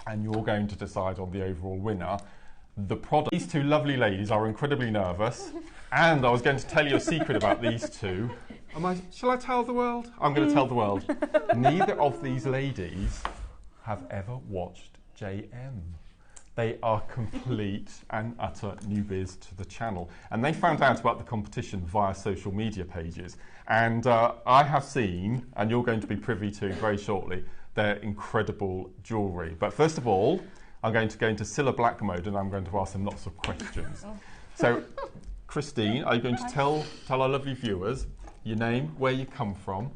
and you're going to decide on the overall winner. The product. These two lovely ladies are incredibly nervous, and I was going to tell you a secret about these two. Shall I tell the world? I'm going to tell the world. Neither of these ladies have ever watched JM. They are complete and utter newbies to the channel, and they found out about the competition via social media pages. And I have seen, and you're going to be privy to very shortly, their incredible jewellery. But first of all, I'm going to go into Cilla Black mode, and I'm going to ask them lots of questions. So, Christine, are you going to tell our lovely viewers your name, where you come from?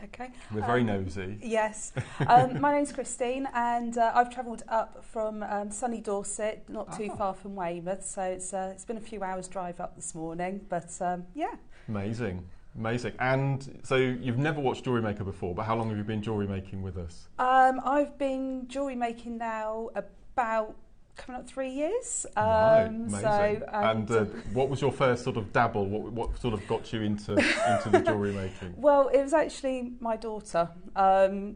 Okay. We're very nosy. Yes. My name's Christine, and I've travelled up from sunny Dorset, not too far from Weymouth, so it's been a few hours drive up this morning, but yeah. Amazing. Amazing. And so you've never watched Jewellery Maker before, but how long have you been jewellery making with us? I've been jewellery making now about coming up 3 years. Right, amazing. What was your first sort of dabble? What sort of got you into the jewellery making? Well, it was actually my daughter.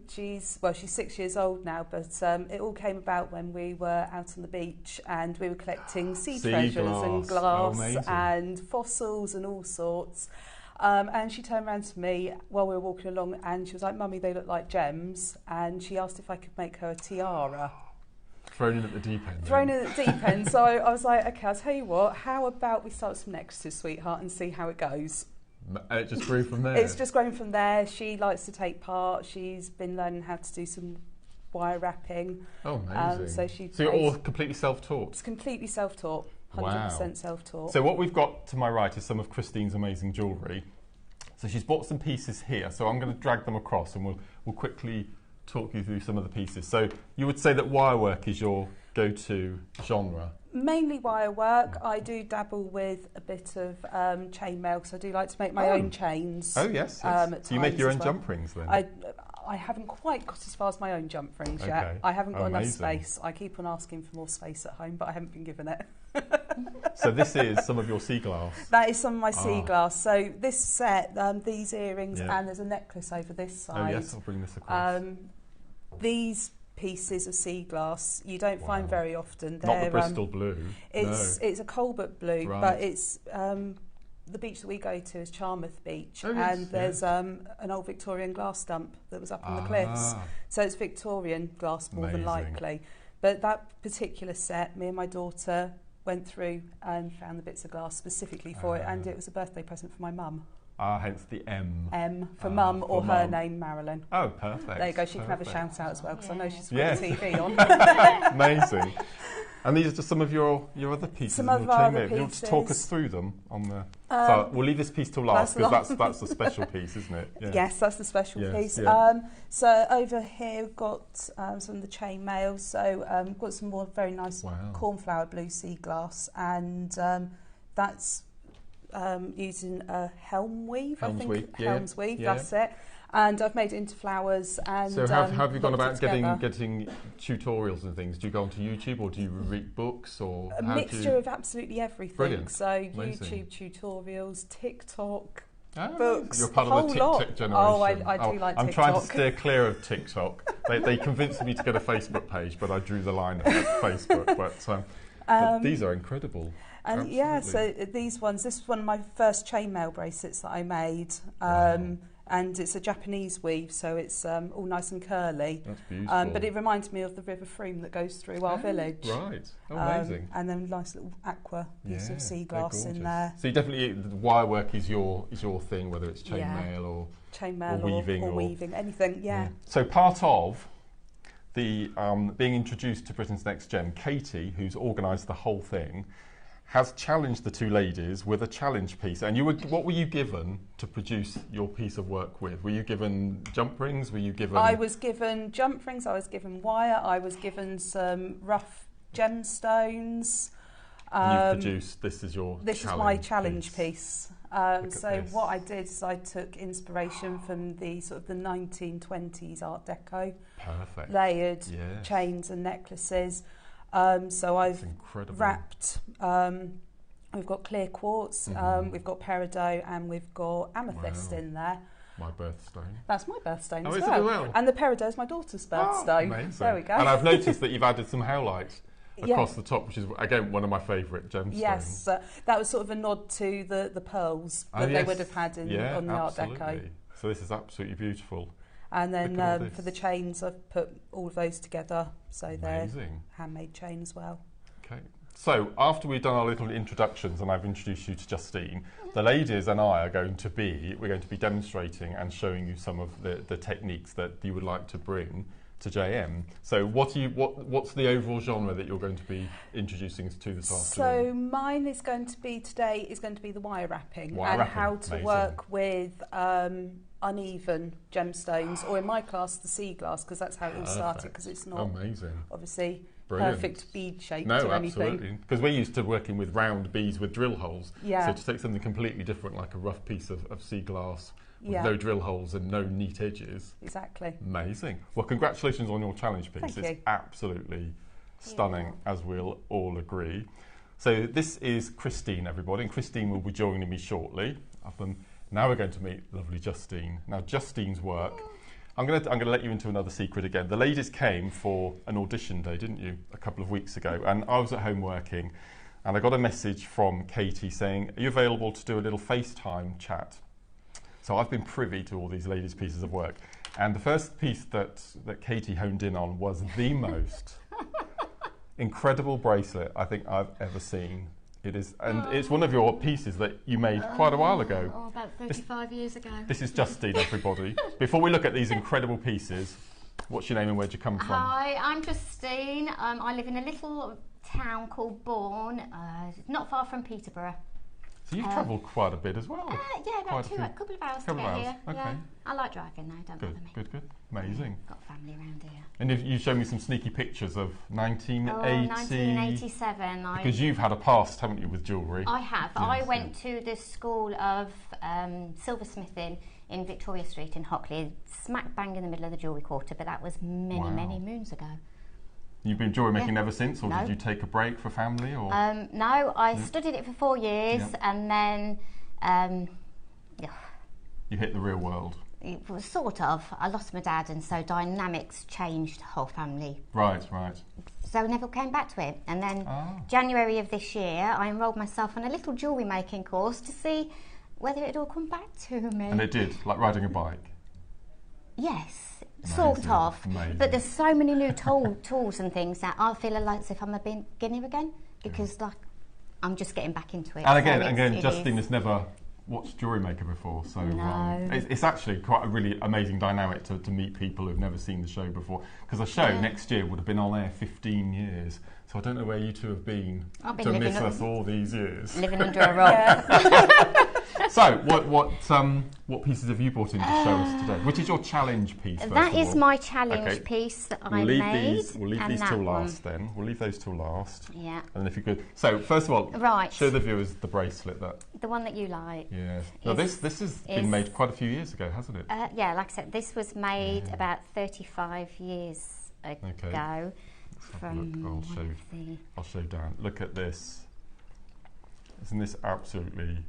She's 6 years old now, but it all came about when we were out on the beach and we were collecting sea treasures and glass and fossils and all sorts. And she turned around to me while we were walking along and she was like, "Mummy, they look like gems." And she asked if I could make her a tiara. Thrown in at the deep end. Thrown in at the deep end. So I was like, okay, I'll tell you what, how about we start some necklaces, sweetheart, and see how it goes. It just grew from there. It's just grown from there. She likes to take part. She's been learning how to do some wire wrapping. Oh, amazing. So you're all completely self-taught? It's completely self-taught, 100% wow. self-taught. So what we've got to my right is some of Christine's amazing jewellery. So she's bought some pieces here, so I'm going to drag them across and we'll quickly talk you through some of the pieces. So you would say that wire work is your go-to genre? Mainly wire work. I do dabble with a bit of chainmail because I do like to make my own chains. Oh yes, yes. So you make your own jump rings then? I haven't quite got as far as my own jump rings yet. I haven't got enough space. I keep on asking for more space at home, but I haven't been given it. So this is some of your sea glass? That is some of my sea glass. So this set, these earrings, and there's a necklace over this side. Oh yes, I'll bring this across. These pieces of sea glass you don't find very often. Not the Bristol blue. It's a Colbert blue, but it's the beach that we go to is Charmouth Beach, and there's an old Victorian glass stump that was up on the cliffs. So it's Victorian glass more than likely. But that particular set, me and my daughter went through and found the bits of glass specifically for it, and it was a birthday present for my mum. Hence the M. M for mum, or her name, Marilyn. Oh, perfect. There you go, she can have a shout out as well, because I know she's got TV on. Amazing. And these are just some of your other pieces. Some of our other pieces. You want to talk us through them on the? So we'll leave this piece till last because that's the special piece, isn't it? Yeah. Yes, that's the special piece. Yeah. So over here we've got some of the chainmail. So we've got some more very nice cornflower blue sea glass, and that's using a helm weave. Helms weave. That's it. And I've made it into flowers. And so how have you gone about getting tutorials and things? Do you go onto YouTube or do you read books, or a mixture of absolutely everything? Brilliant. So YouTube tutorials, TikTok, Oh, books. You're part of the TikTok generation. Oh, I do like TikTok. I'm trying to steer clear of TikTok. They convinced me to get a Facebook page, but I drew the line at Facebook. But these are incredible. And absolutely. Yeah, so these ones, this is one of my first chainmail bracelets that I made. And it's a Japanese weave, so it's all nice and curly. That's beautiful. But it reminds me of the River Froome that goes through our village. Right, amazing. And then a nice little aqua piece of sea glass in there. So you definitely, the wire work is your thing, whether it's chainmail or weaving, anything. Yeah. So part of the being introduced to Britain's Next Gem, Katie, who's organised the whole thing, has challenged the two ladies with a challenge piece. And what were you given to produce your piece of work with? Were you given jump rings? Were you given? I was given jump rings. I was given wire. I was given some rough gemstones. And you've produced. This is your. This is my challenge piece. So what I did is I took inspiration from the sort of the 1920s Art Deco. Perfect. Layered chains and necklaces. So I've wrapped, we've got clear quartz, we've got peridot, and we've got amethyst in there. My birthstone. That's my birthstone as is well. it well? And the peridot is my daughter's birthstone. Amazing. There we go. And I've noticed that you've added some howlights across the top, which is, again, one of my favourite gemstones. Yes, that was sort of a nod to the pearls that they would have had on the Art Deco. So this is absolutely beautiful. And then for the chains, I've put all of those together, so they're handmade chain as well. Okay. So after we've done our little introductions and I've introduced you to Justine, the ladies and I are going to be demonstrating and showing you some of the techniques that you would like to bring to JM. So what's the overall genre that you're going to be introducing to this afternoon? So mine is going to be the wire wrapping and how to work with uneven gemstones, or in my class the sea glass, because that's how it all started, because it's not obviously perfect bead shape or anything. Absolutely. Because we're used to working with round beads with drill holes. Yeah. So to take something completely different, like a rough piece of sea glass with no drill holes and no neat edges. Exactly. Amazing. Well, congratulations on your challenge piece. Thank you. It's absolutely stunning, as we'll all agree. So this is Christine, everybody, and Christine will be joining me shortly. Now we're going to meet lovely Justine. Now Justine's work. I'm going to let you into another secret again. The ladies came for an audition day, didn't you, a couple of weeks ago? And I was at home working, and I got a message from Katie saying, "Are you available to do a little FaceTime chat?" So I've been privy to all these ladies' pieces of work, and the first piece that Katie honed in on was the most incredible bracelet I think I've ever seen. It is, and it's one of your pieces that you made quite a while ago. Oh, about 35 years ago. This is Justine, everybody. Before we look at these incredible pieces, what's your name and where'd you come from? Hi, I'm Justine. I live in a little town called Bourne, not far from Peterborough. So you've travelled quite a bit as well. Yeah, about a couple of hours to get here. Okay. Yeah. I like driving though, don't bother me. Good. Amazing. Got family around here. And you showed me some sneaky pictures of 1980. 1987. Because you've had a past, haven't you, with jewellery? I have. Yes, I went to the School of Silversmithing in Victoria Street in Hockley, smack bang in the middle of the jewellery quarter, but that was many moons ago. You've been jewellery making ever since, or did you take a break for family? Or no, I studied it for 4 years, and then you hit the real world. It was sort of. I lost my dad, and so dynamics changed the whole family. Right. So I never came back to it. And then January of this year, I enrolled myself on a little jewellery making course to see whether it'd all come back to me. And it did, like riding a bike. Yes. Sort of, but there's so many new tools and things that I feel like as if I'm a beginner again, because like I'm just getting back into it. And again, Justine has never watched Jewellery Maker before, so it's actually quite a really amazing dynamic to meet people who've never seen the show before, because the show next year would have been on air 15 years, so I don't know where you two have been to miss us all these years. Living under a rock. So, what pieces have you brought in to show us today? Which is your challenge piece? That is my challenge piece that I made. We'll leave these till last then. We'll leave those till last. Yeah. And then if you could... So, first of all, show the viewers the bracelet that... The one that you like. Yes. Now, this has been made quite a few years ago, hasn't it? Yeah, like I said, this was made about 35 years ago. Okay. I'll show down. Look at this. Isn't this absolutely...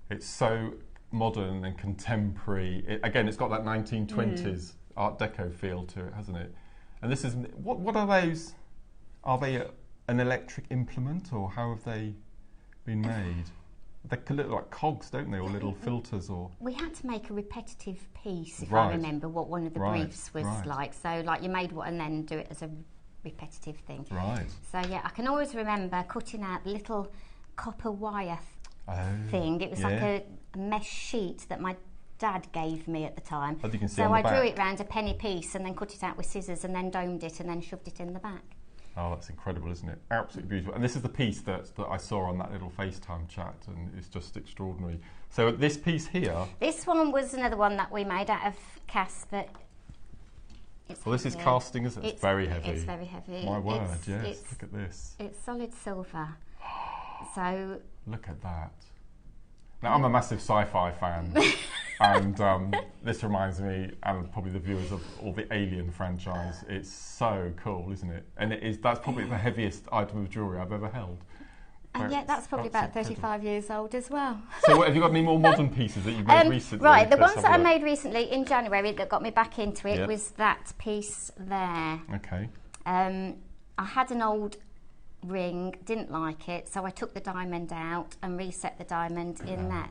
It's so modern and contemporary. Again, it's got that 1920s Art Deco feel to it, hasn't it? And this is... What are those? Are they an electric implement, or how have they been made? They look like cogs, don't they, or little filters, or... We had to make a repetitive piece, if I remember what one of the briefs was like. So, like, you made one and then do it as a repetitive thing. Right. So, yeah, I can always remember cutting out the little copper wire thing. It was like a mesh sheet that my dad gave me at the time. As you can see so on the I back. drew it round a penny piece and then cut it out with scissors and then domed it and then shoved it in the back. Oh, that's incredible, isn't it? Absolutely beautiful. And this is the piece that I saw on that little FaceTime chat, and it's just extraordinary. So this piece here... This one was another one that we made out of cast, but... This is casting, isn't it? It's very heavy. It's very heavy. My word, yes. Look at this. It's solid silver. So... Look at that. Now, I'm a massive sci-fi fan, and this reminds me, and probably the viewers, of all the Alien franchise. It's so cool, isn't it? And that's probably the heaviest item of jewellery I've ever held. And yet that's probably about 35 years old as well. So have you got any more modern pieces that you've made recently? Right, the ones that I made recently in January that got me back into it was that piece there. Okay. I had an old ring, didn't like it, so I took the diamond out and reset the diamond in that.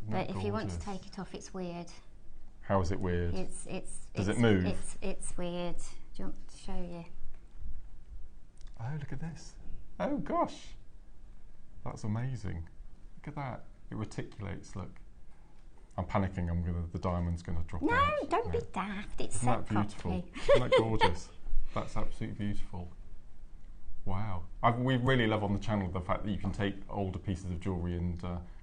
But if you want to take it off, it's weird. How is it weird? Does it move? It's weird. Do you want to show you? Oh, look at this. Oh, gosh. That's amazing. Look at that. It reticulates, look. I'm panicking. The diamond's going to drop out. No, don't be daft. It's Isn't that beautiful? Isn't that gorgeous? That's absolutely beautiful. Wow. We really love on the channel the fact that you can take older pieces of jewellery and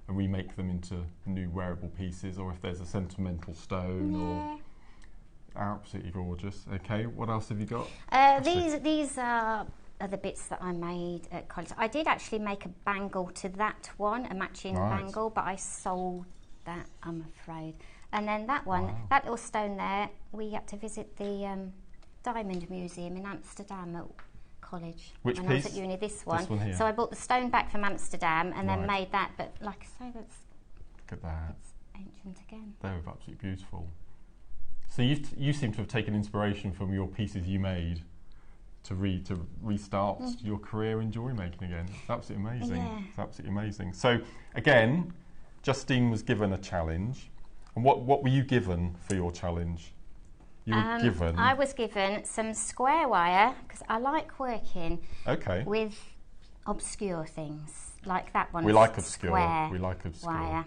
remake them into new wearable pieces, or if there's a sentimental stone or... Absolutely gorgeous. Okay, what else have you got? These are the bits that I made at college. I did actually make a bangle to that one, a matching bangle, but I sold that, I'm afraid. And then that one, that little stone there, we had to visit the Diamond Museum in Amsterdam at college. Which when piece? I was at uni, this one. Here. So I bought the stone back from Amsterdam and then made that, but like I say, that's... Look at that. It's ancient again. They're absolutely beautiful. So you seem to have taken inspiration from your pieces you made to restart your career in jewellery making again. It's absolutely amazing. Yeah. It's absolutely amazing. So again, Justine was given a challenge. And what were you given for your challenge? You were given... I was given some square wire, because I like working with obscure things, like that one. We like obscure. Wire.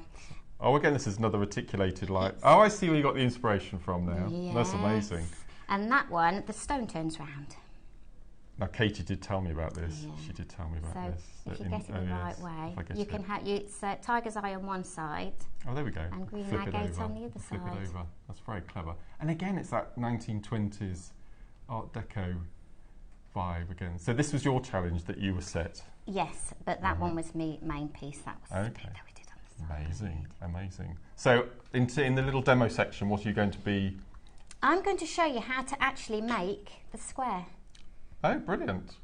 Oh, again, this is another reticulated light. Oh, I see where you got the inspiration from now. Yes. That's amazing. And that one, the stone turns round. Now, Katie did tell me about this. Yeah. She did tell me about this. So if you get it the right way, you can have it's tiger's eye on one side. Oh, there we go. And green agate on the other side. Flip it over. That's very clever. And again, it's that 1920s Art Deco vibe again. So this was your challenge that you were set. Yes, but that one was my main piece. That was the bit that we did on the side. Amazing, amazing. So in the little demo section, what are you going to be? I'm going to show you how to actually make the square. Oh, brilliant.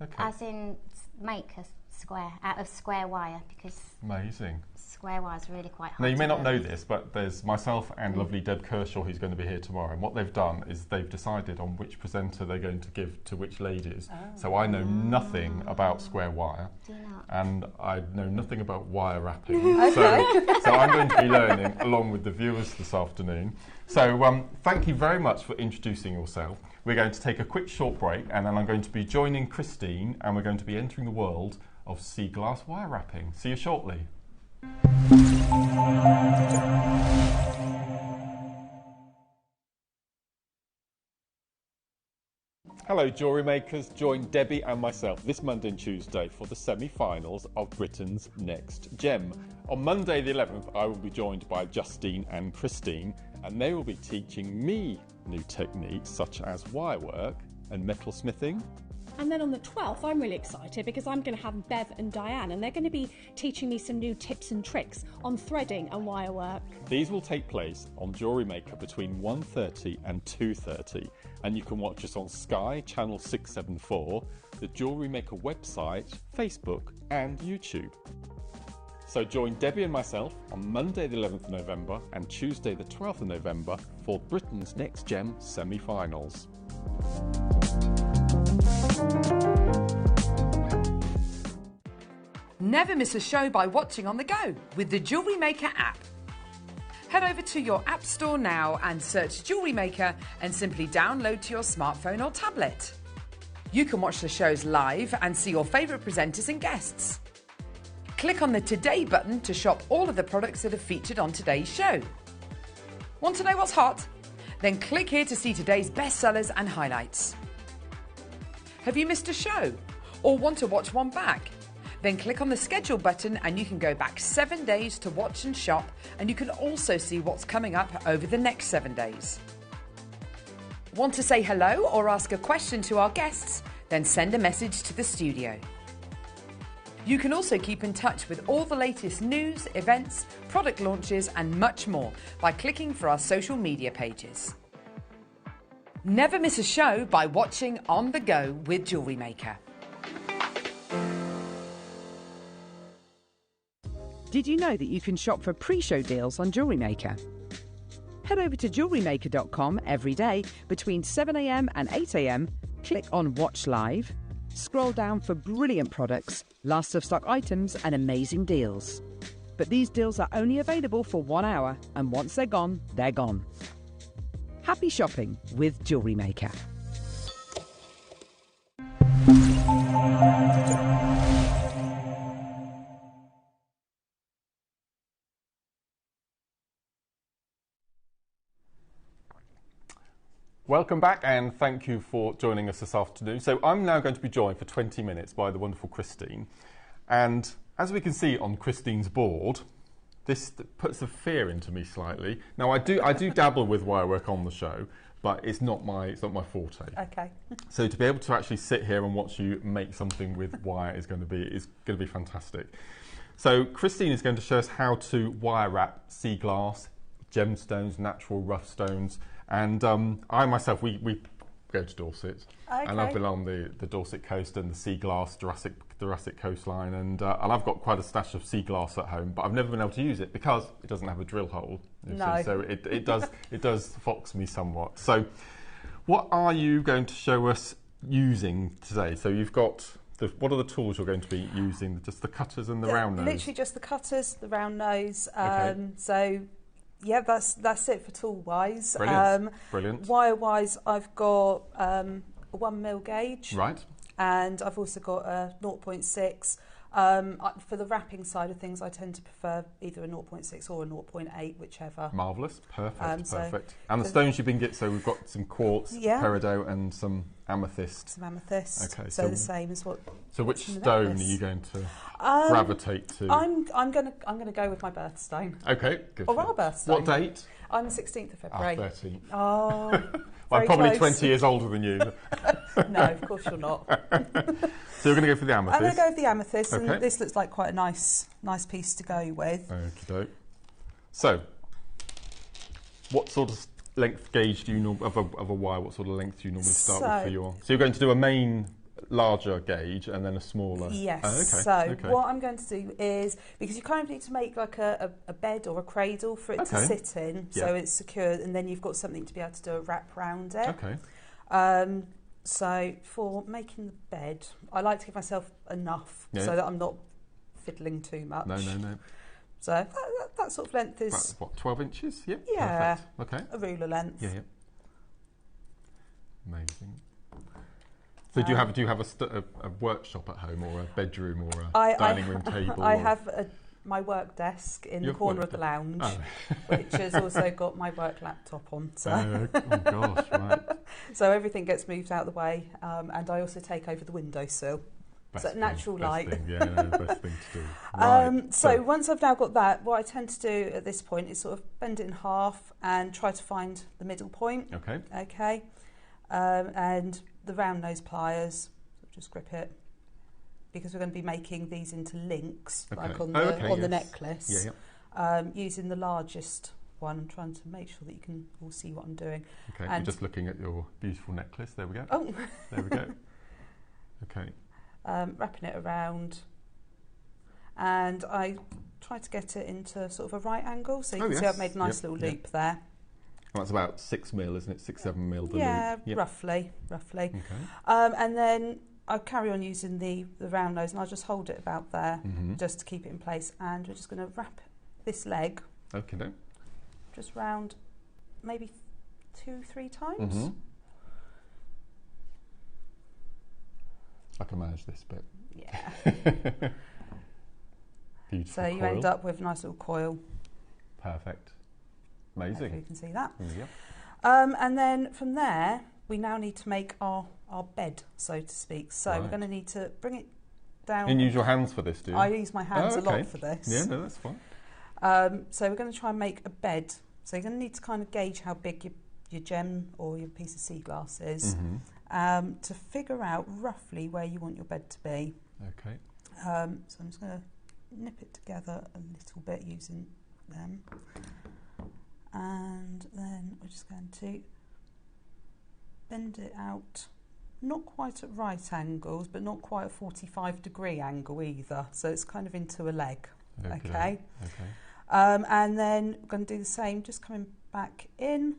Okay. As in make a square out of square wire, because amazing. Square wire is really quite hard. Now, you may not know this, but there's myself and lovely Deb Kershaw who's going to be here tomorrow, and what they've done is they've decided on which presenter they're going to give to which ladies. So I know nothing about square wire. Do you not? And I know nothing about wire wrapping. So I'm going to be learning along with the viewers this afternoon. So thank you very much for introducing yourself. We're going to take a quick short break, and then I'm going to be joining Christine, and we're going to be entering the world of sea glass wire wrapping. See you shortly. Hello jewellery makers, join Debbie and myself this Monday and Tuesday for the semi-finals of Britain's Next Gem. On Monday the 11th I will be joined by Justine and Christine, and they will be teaching me new techniques such as wire work and metal smithing. And then on the 12th, I'm really excited because I'm going to have Bev and Diane, and they're going to be teaching me some new tips and tricks on threading and wire work. These will take place on Jewellery Maker between 1:30 and 2:30, and you can watch us on Sky Channel 674, the Jewellery Maker website, Facebook and YouTube. So join Debbie and myself on Monday the 11th of November and Tuesday the 12th of November for Britain's Next Gem semi-finals. Never miss a show by watching on the go with the Jewellery Maker app. Head over to your app store now and search Jewellery Maker and simply download to your smartphone or tablet. You can watch the shows live and see your favourite presenters and guests. Click on the Today button to shop all of the products that are featured on today's show. Want to know what's hot? Then click here to see today's bestsellers and highlights. Have you missed a show or want to watch one back? Then click on the schedule button and you can go back 7 days to watch and shop, and you can also see what's coming up over the next 7 days. Want to say hello or ask a question to our guests? Then send a message to the studio. You can also keep in touch with all the latest news, events, product launches and much more by clicking for our social media pages. Never miss a show by watching On The Go with Jewellery Maker. Did you know that you can shop for pre-show deals on Jewellery Maker? Head over to jewellerymaker.com every day between 7 a.m. and 8 a.m, click on Watch Live, scroll down for brilliant products, last of stock items and amazing deals. But these deals are only available for 1 hour, and once they're gone, they're gone. Happy shopping with Jewellery Maker. Welcome back, and thank you for joining us this afternoon. So I'm now going to be joined for 20 minutes by the wonderful Christine. And as we can see on Christine's board, this puts a fear into me slightly. Now I do dabble with wire work on the show, but it's not my forte. Okay. So to be able to actually sit here and watch you make something with wire is going to be fantastic. So Christine is going to show us how to wire wrap sea glass, gemstones, natural rough stones. And I myself, we go to Dorset, and I've been on the Dorset coast and the sea glass Jurassic coastline, and I've got quite a stash of sea glass at home, but I've never been able to use it because it doesn't have a drill hole. No. So it does fox me somewhat. So what are you going to show us using today? So you've got what are the tools you're going to be using? Just the cutters and the round nose? Literally just the cutters, the round nose. Okay. So yeah, that's it for tool wise. Brilliant. Brilliant. Wire wise, I've got a 1mm gauge. Right. And I've also got a 0.6. For the wrapping side of things, I tend to prefer either a 0.6 or a 0.8, whichever. Marvellous. Perfect. So perfect. And the stones you've been getting, so we've got some quartz, Yeah. peridot, and some amethyst. Some amethyst. Okay, So the same as what. So which what's in the stone are necklace. you going to gravitate to? I'm gonna go with my birthstone. Okay, good. Or our birthstone. What date? I'm the 16th of February. 13th. Oh, I'm very probably close. 20 years older than you. No, of course you're not. So you're going to go for the I'm amethyst? going to go with the amethyst, Okay. and this looks like quite a nice piece to go with. Okey-doke. So, what sort of length gauge do you of a wire? What sort of length do you normally start with for your? So you're going to do a main larger gauge and then a smaller. Yes. Oh, okay. So okay. what I'm going to do is, because you kind of need to make like a bed or a cradle for it to Okay. sit in, Yeah. so it's secure, and then you've got something to be able to do a wrap around it. Okay. So for making the bed, I like to give myself enough Yeah. so that I'm not fiddling too much. No. So that sort of length is About, what, 12 inches? Yeah. Yeah. Perfect. Okay. a ruler length. Yeah. Amazing. So do you have a workshop at home, or a bedroom, or a dining room table? I or? have my work desk in Your the corner work of the lounge, Oh. which has also got my work laptop on. So, Oh gosh, right. so everything gets moved out of the way, and I also take over the windowsill. So natural light. Best thing, yeah, no, best thing to do. Right. So once I've now got that, what I tend to do at this point is sort of bend it in half and try to find the middle point. Okay. Okay. And the round nose pliers, just grip it, because we're going to be making these into links, Okay. like on Oh, the yes. necklace. Yeah. Using the largest one, I'm trying to make sure that you can all see what I'm doing. Okay. And We're just looking at your beautiful necklace. There we go. Oh. There we go. Okay. Wrapping it around, and I try to get it into sort of a right angle, so you can see I've made a nice little loop there. Well, that's about 6 mil, isn't it? 6-7 mil. The Yeah, loop. Yep. roughly. Okay. And then I'll carry on using the round nose, and I'll just hold it about there, Mm-hmm. just to keep it in place. And we're just going to wrap this leg Okay. No. just round, maybe 2-3 times. Mm-hmm. I can manage this bit. Yeah. Beautiful. So you coil. end up with a nice little coil. Perfect. Hopefully Amazing. you can see that. Yep. And then from there, we now need to make our bed, so to speak. So we're Right. going to need to bring it down. And use your hands for this, do you? I use my hands Oh, a lot okay. for this. Yeah, no, that's fine. So we're going to try and make a bed. So you're going to need to kind of gauge how big your gem or your piece of sea glass is, to figure out roughly where you want your bed to be. Okay. So I'm just going to nip it together a little bit using them. And then we're just going to bend it out, not quite at right angles, but not quite a 45-degree angle either. So it's kind of into a leg. Okay. Okay. And then we're going to do the same, just coming back in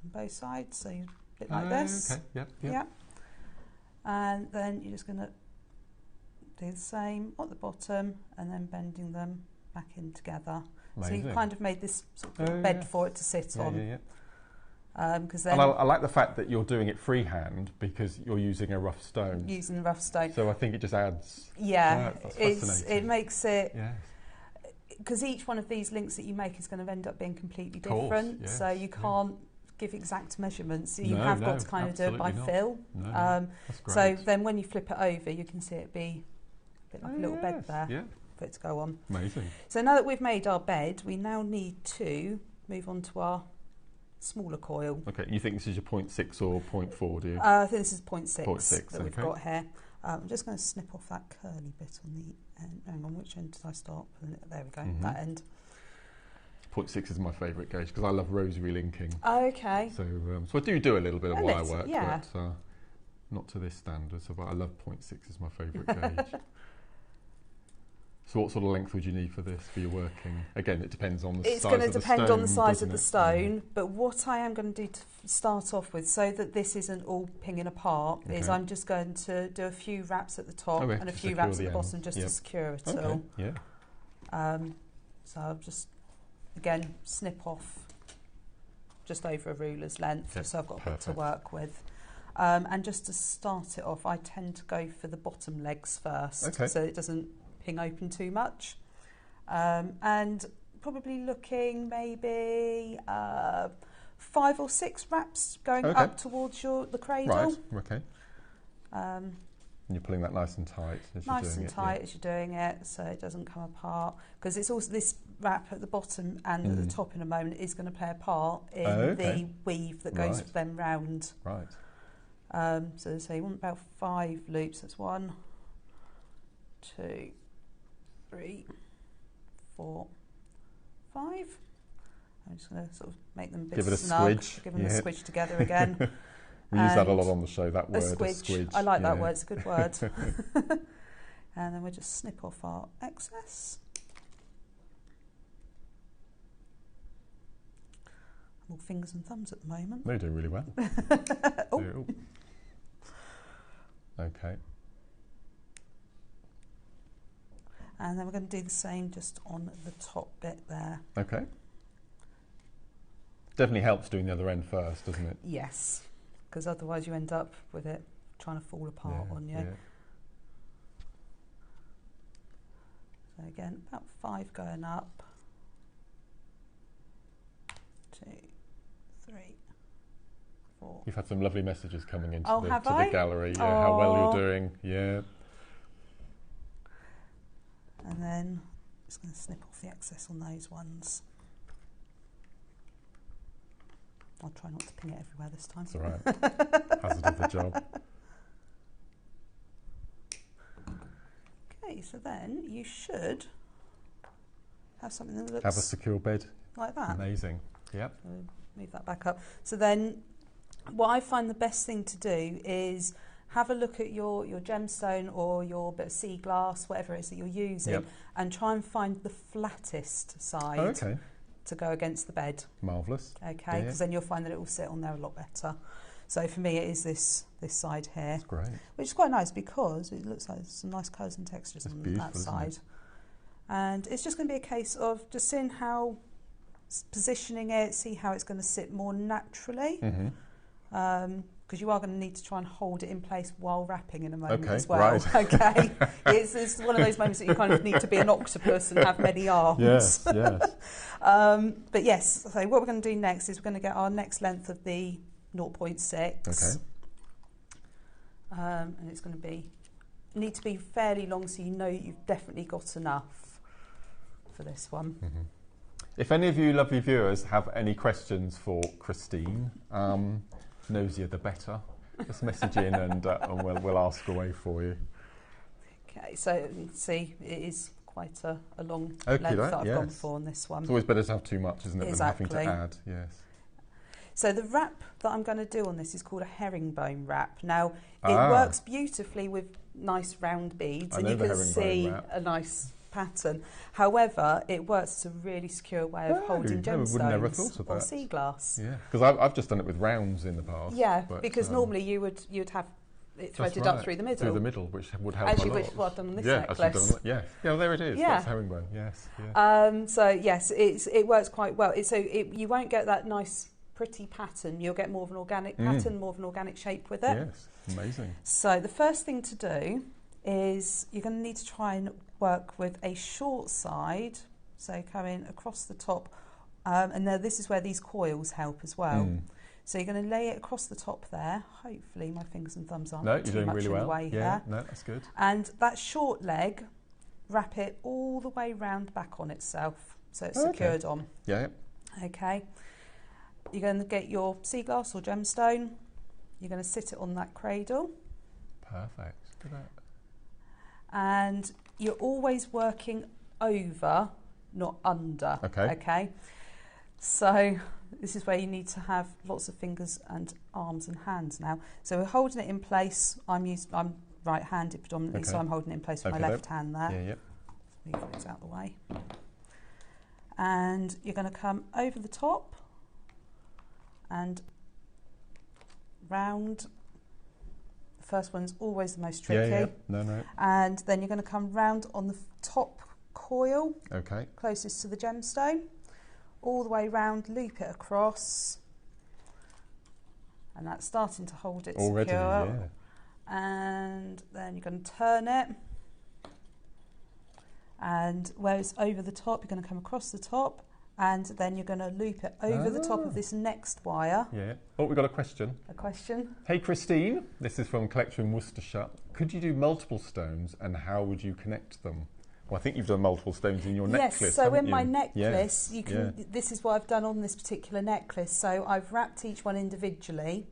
on both sides, so a bit like this. Okay. Yep. Yep. Yeah. And then you're just going to do the same at the bottom and then bending them back in together. Amazing. So you've kind of made this sort of bed for it to sit on. Yeah. Because then And I like the fact that you're doing it freehand because you're using a rough stone. using rough stone. So I think it just adds. Yeah, that's it fascinating. makes it, Yes. because each one of these links that you make is going to end up being completely Course, different. yes, So you can't give exact measurements. You No, have no, got to kind of do it by absolutely feel. No, that's great. So then when you flip it over, you can see it be a bit like a little bed yes, there Yeah. for it to go on. Amazing. So now that we've made our bed, we now need to move on to our smaller coil. Okay. You think this is your 0.6 or 0.4, do you? I think this is 0.6, 0.6, that we've okay. got here. I'm just going to snip off that curly bit on the end. Hang on, which end did I start? There we go, Mhm. that end. 0.6 is my favourite gauge because I love rosary linking. Okay. So I do a little bit of A wire little, work, yeah. but not to this standard. So, but I love 0.6 is my favourite gauge. So what sort of length would you need for this, for your working? Again, it depends on the It's size going to of the depend stone, on the size of doesn't the it? stone, but what I am going to do to start off with, so that this isn't all pinging apart, is Okay. I'm just going to do a few wraps at the top Okay, and a to few secure wraps at the the bottom end. just Yep. to secure it Okay, all. yeah. So I'll just, again, snip off just over a ruler's length, Yep, so I've got a bit to perfect. work with. And just to start it off, I tend to go for the bottom legs first, Okay. so it doesn't ping open too much. And probably looking maybe 5 or 6 wraps going Okay. up towards the cradle. Right, okay. And you're pulling that nice and tight as you're Nice doing and it. tight as you're doing it, so it doesn't come apart. Because it's also this wrap at the bottom and at the top in a moment is going to play a part in okay. the weave that goes Right. then round. Yeah. Right. So you want about 5 loops. That's 1, 2, 3, 4, 5. I'm just going to sort of make them a bit Give it a snug, squidge, give them a yeah. squidge together again. We use that a And lot on the show, that word, a a squidge. squidge. I like that yeah. word, it's a good word. And then we'll just snip off our excess. I'm all fingers and thumbs at the moment. They're doing really well. Oh. Oh. Okay. And then we're going to do the same just on the top bit there. Okay. Definitely helps doing the other end first, doesn't it? Yes, because otherwise you end up with it trying to fall apart on you. Yeah. So again, about 5 going up. 2, 3, 4. You've had some lovely messages coming into Oh, the, have to I? the gallery. Yeah, how well Oh. you're doing. Yeah. And then just going to snip off the excess on those ones. I'll try not to ping it everywhere this time. It's all right. Hazard of the job. Okay, so then you should have something that looks Have a secure bed. like that. Amazing. Yep. So move that back up. So then what I find the best thing to do is have a look at your gemstone or your bit of sea glass, whatever it is that you're using, Yep. and try and find the flattest side Oh, okay. to go against the bed. Marvellous. Okay, Yeah. because then you'll find that it will sit on there a lot better. So for me, it is this side here, That's great. which is quite nice because it looks like there's some nice colours and textures It's on beautiful, that isn't side. it? And it's just going to be a case of just seeing how positioning it, see how it's going to sit more naturally. Mm-hmm. Because you are going to need to try and hold it in place while wrapping in a moment Okay, as well. right. Okay, it's one of those moments that you kind of need to be an octopus and have many arms. Yes, yes. But yes, so what we're going to do next is we're going to get our next length of the 0.6. Okay. And it's going to need to be fairly long so you know you've definitely got enough for this one. Mm-hmm. If any of you lovely viewers have any questions for Christine, nosier the better. Just message in and we'll ask away for you. Okay, so you can see it is quite a long Okay, length that I've gone yes. for on this one. It's always better to have too much, isn't it, Exactly. than having to add. Yes. So the wrap that I'm going to do on this is called a herringbone wrap. Now, it works beautifully with nice round beads, and you can see a nice pattern. However, it works as a really secure way of holding gemstones or sea glass. Yeah, because I've just done it with rounds in the past. Yeah, because normally you'd have it threaded up through the middle. Through the middle, which would help as a lot. Which I've done on this necklace. Yeah, there it is. Yeah. That's herringbone. Yes. Yeah. So yes, it works quite well. You won't get that nice, pretty pattern. You'll get more of an organic pattern, more of an organic shape with it. Yes, amazing. So the first thing to do is you're going to need to try and work with a short side, so coming across the top, and now this is where these coils help as well. So you're going to lay it across the top there. Hopefully my fingers and thumbs aren't too much in the way here. No, that's good. And that short leg, wrap it all the way round back on itself, so it's secured on. Yeah. Okay. You're going to get your sea glass or gemstone. You're going to sit it on that cradle. Perfect. Look at that. And you're always working over, not under. Okay. So this is where you need to have lots of fingers and arms and hands now. So we're holding it in place. I'm right-handed predominantly, so I'm holding it in place with my left hand there. Yeah. Move those out of the way. And you're going to come over the top and round. The first one's always the most tricky. Yeah. No. And then you're going to come round on the top coil, closest to the gemstone, all the way round, loop it across, and that's starting to hold it already, secure. And then you're going to turn it, and where it's over the top, you're going to come across the top, and then you're going to loop it over the top of this next wire. Yeah. Oh, we've got a question. A question? Hey Christine, this is from Collector in Worcestershire. Could you do multiple stones, and how would you connect them? Well, I think you've done multiple stones in your necklace. Yes, so in my necklace, you can. This is what I've done on this particular necklace. So I've wrapped each one individually,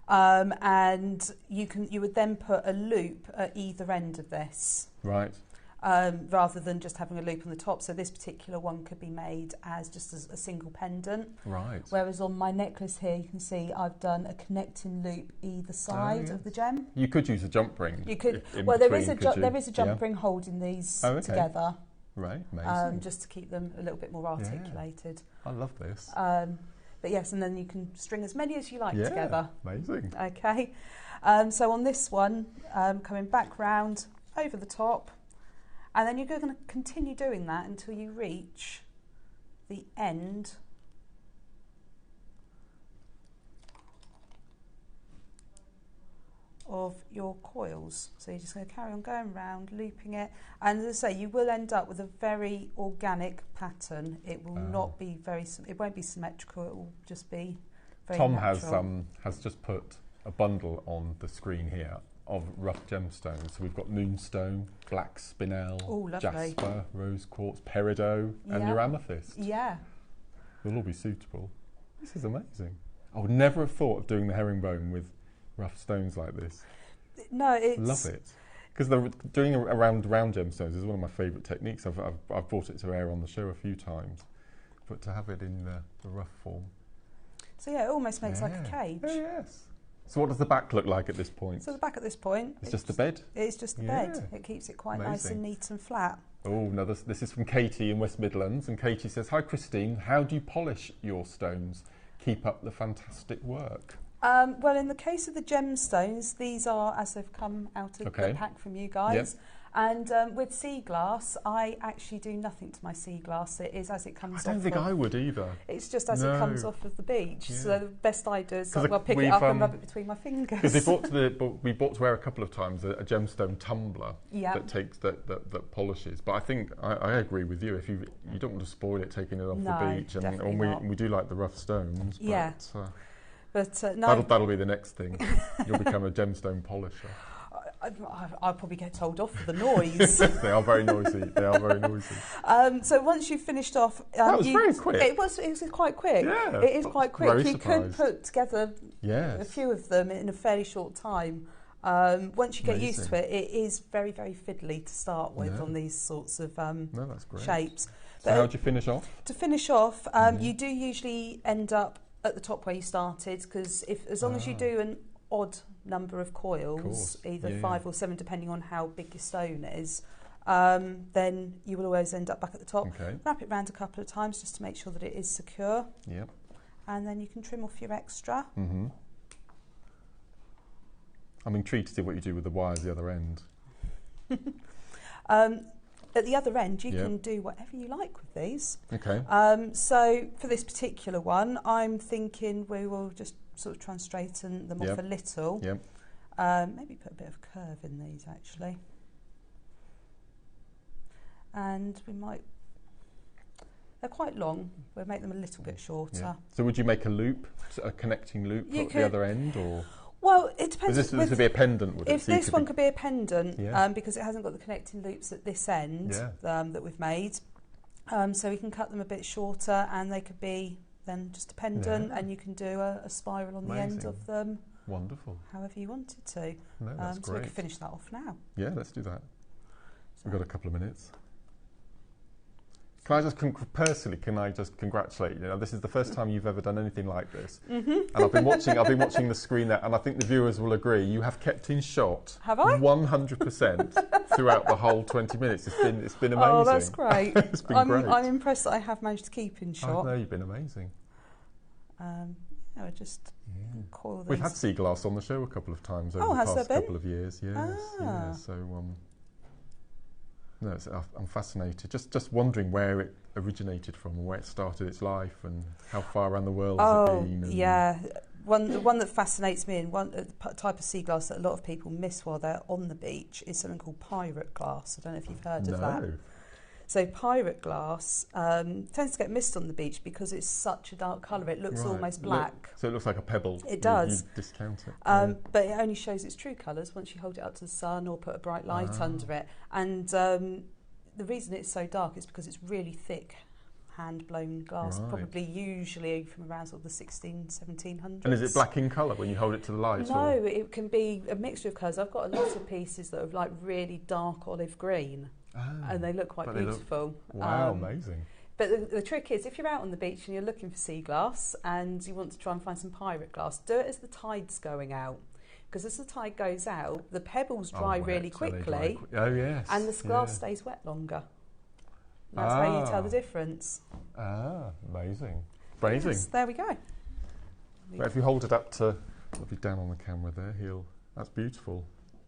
and you would then put a loop at either end of this. Right. Rather than just having a loop on the top. So this particular one could be made as just as a single pendant. Right. Whereas on my necklace here, you can see I've done a connecting loop either side of the gem. You could use a jump ring. You could. Well, there is a jump ring holding these together. Right, amazing. Just to keep them a little bit more articulated. I love this. But yes, and then you can string as many as you like together. Amazing. Okay. So on this one, coming back round over the top, and then you're going to continue doing that until you reach the end of your coils. So you're just going to carry on going round, looping it. And as I say, you will end up with a very organic pattern. It will not be it won't be symmetrical, it will just be very natural. Tom has just put a bundle on the screen here of rough gemstones. So we've got moonstone, black spinel, jasper, rose quartz, peridot, and your amethyst. Yeah. They'll all be suitable. This is amazing. I would never have thought of doing the herringbone with rough stones like this. No, it's... Love it. Because doing around round gemstones is one of my favourite techniques. I've brought it to air on the show a few times. But to have it in the rough form. So yeah, it almost makes like a cage. Oh, yes. So what does the back look like at this point? So the back at this point... It's just the bed? It's just the bed. It keeps it quite nice and neat and flat. Oh, no, this is from Katie in West Midlands. And Katie says, "Hi Christine, how do you polish your stones? Keep up the fantastic work." Well, in the case of the gemstones, these are as they've come out of the pack from you guys. Yep. And with sea glass, I actually do nothing to my sea glass. It is as it comes off. I don't think I would either. It's just as it comes off of the beach. Yeah. So the best I do is pick it up and rub it between my fingers. Because we bought to air a couple of times a gemstone tumbler that polishes. But I think I agree with you. If you don't want to spoil it taking it off the beach, and we do like the rough stones. But, that'll be the next thing. You'll become a gemstone polisher. I'll probably get told off for the noise. They are very noisy. So once you've finished off... that was very quick. It was quite quick. Yeah, it is quite quick. You could put together a few of them in a fairly short time. Once you get used to it, it is very, very fiddly to start with on these sorts of that's great. shapes. So how do you finish off? To finish off, you do usually end up at the top where you started, because as long as you do an odd number of coils, either 5 or 7, depending on how big your stone is, then you will always end up back at the top. Okay. Wrap it round a couple of times just to make sure that it is secure. Yep. And then you can trim off your extra. Mm-hmm. I'm intrigued to see what you do with the wires at the other end. At the other end, you can do whatever you like with these. Okay. So for this particular one, I'm thinking we will just sort of try and straighten them off a little. Yep. Maybe put a bit of curve in these actually. And we might, they're quite long, we'll make them a little bit shorter. Yeah. So would you make a loop, a connecting loop at the other end, or? Well, it depends. This would be a pendant, would it? If this one could be a pendant, Yeah. because it hasn't got the connecting loops at this end that we've made, so we can cut them a bit shorter, and they could be then just a pendant, and you can do a spiral on the end of them. Wonderful. However you wanted to. No, that's so great. we can finish that off now. Yeah, let's do that. We've got a couple of minutes. Can I just congratulate you? This is the first time you've ever done anything like this, and I've been watching the screen there, and I think the viewers will agree. You have kept in shot. Have I? 100% throughout the whole 20 minutes. It's been amazing. Oh, that's great. It's been great. I'm impressed that I have managed to keep in shot. I know, you've been amazing. I just coil these. We've had sea glass on the show a couple of times over the past couple of years. Yes, yeah. So. No, I'm fascinated. Just wondering where it originated from, and where it started its life, and how far around the world has it been. The one that fascinates me, and one type of sea glass that a lot of people miss while they're on the beach, is something called pirate glass. I don't know if you've heard of that. So pirate glass tends to get missed on the beach because it's such a dark colour. It looks almost black. So it looks like a pebble. It does. You discount it. But it only shows its true colours once you hold it up to the sun or put a bright light under it. And the reason it's so dark is because it's really thick hand-blown glass, probably usually from around sort of the 1700s. And is it black in colour when you hold it to the light? No, it can be a mixture of colours. I've got a lot of pieces that are like really dark olive green. And they look quite beautiful. Wow, amazing. But the trick is, if you're out on the beach and you're looking for sea glass and you want to try and find some pirate glass, do it as the tide's going out. Because as the tide goes out, the pebbles dry really quickly. And the glass stays wet longer. And that's how you tell the difference. Amazing. Amazing. Yes, there we go. Well, if you hold it up to, it'll be down on the camera there, that's beautiful.